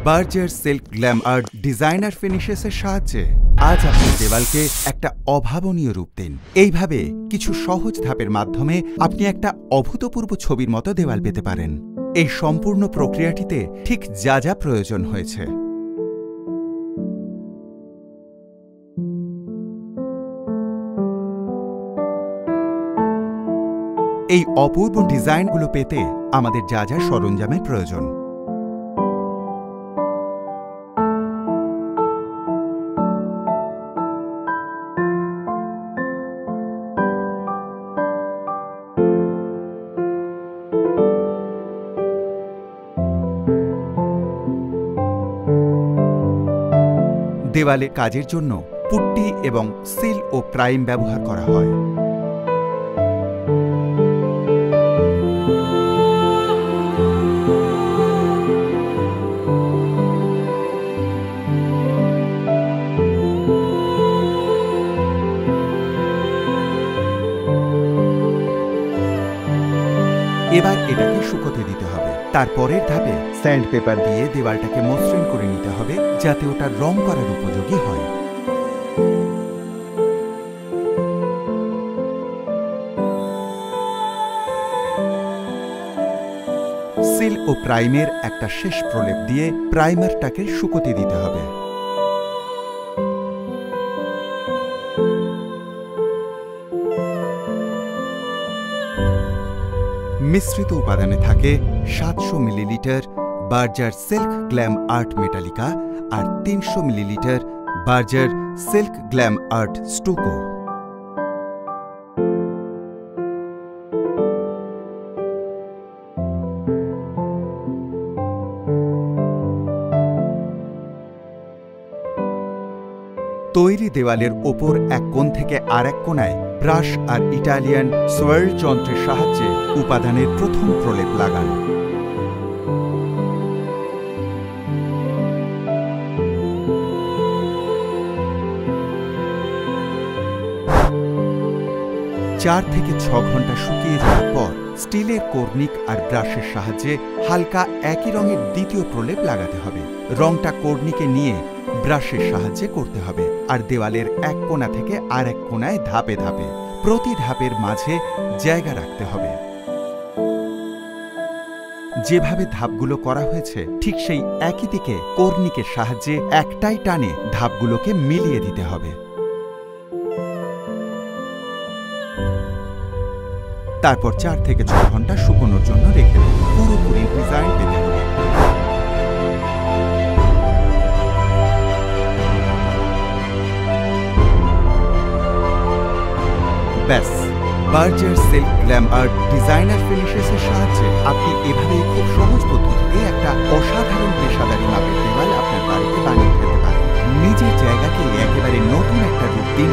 Berger silk glam art designer ফিনিশেসের সাহায্যে আজ আপনার দেওয়ালকে একটা অভাবনীয় রূপ দিন। এইভাবে কিছু সহজ ধাপের মাধ্যমে আপনি একটা অভূতপূর্ব ছবির মতো দেওয়াল পেতে পারেন। এই সম্পূর্ণ প্রক্রিয়াটিতে ঠিক যা যা প্রয়োজন হয়েছে। এই অপূর্ব ডিজাইনগুলো পেতে আমাদের যা যা সরঞ্জামের প্রয়োজন। দেওয়ালে কাজের জন্য পুট্টি এবং সিল ও প্রাইম ব্যবহার করা হয়। এবার এটাকে শুকোতে দিতে হবে। তারপরের ধাপে স্যান্ড পেপার দিয়ে দেওয়ালটাকে মসৃণ করে নিতে হবে যাতে ওটা রং করার উপযোগী হয়। সিল ও প্রাইমের একটা শেষ প্রলেপ দিয়ে প্রাইমারটাকে শুকোতে দিতে হবে। মিশ্রিত উপাদানে থাকে 700 millilitre Berger silk glam art Metallica আর 300 millilitre Berger silk glam art stucco. তৈরি দেওয়ালের ওপর এক কোণ থেকে আরেক কোণায় ব্রাশ আর ইটালিয়ান সোয়ার্ল যন্ত্রের সাহায্যে উপাদানের প্রথম প্রলেপ লাগান। চার থেকে 6 ঘন্টা শুকিয়ে যাওয়ার পর স্টিলের কর্নিক আর ব্রাশের সাহায্যে হালকা একই রঙের দ্বিতীয় প্রলেপ লাগাতে হবে। রংটা কর্নিকে নিয়ে ব্রাশের সাহায্যে করতে হবে আর দেওয়ালের এক কোণা থেকে আরেক কোণায় ধাপে ধাপে প্রতি ধাপের মাঝে জায়গা রাখতে হবে। যেভাবে ধাপগুলো করা হয়েছে ঠিক সেই একই দিকে কর্নিকের সাহায্যে একটাই টানে ধাপগুলোকে মিলিয়ে দিতে হবে। তারপর 4 থেকে 6 ঘন্টা শুকোনোর জন্য রেখে দিন। পুরোপুরি ডিজাইন পেতে হবে। ব্যাস, Berger silk glam art designer ফিনিশেসের সাহায্যে আপনি এভাবেই খুব সহজ পদ্ধতিতে একটা অসাধারণ পেশাদারি মাপের দেওয়াল আপনার বাড়িতে বানিয়ে ফেলতে পারেন। নিজের জায়গাকে একেবারে নতুন একটা রূপ দিন।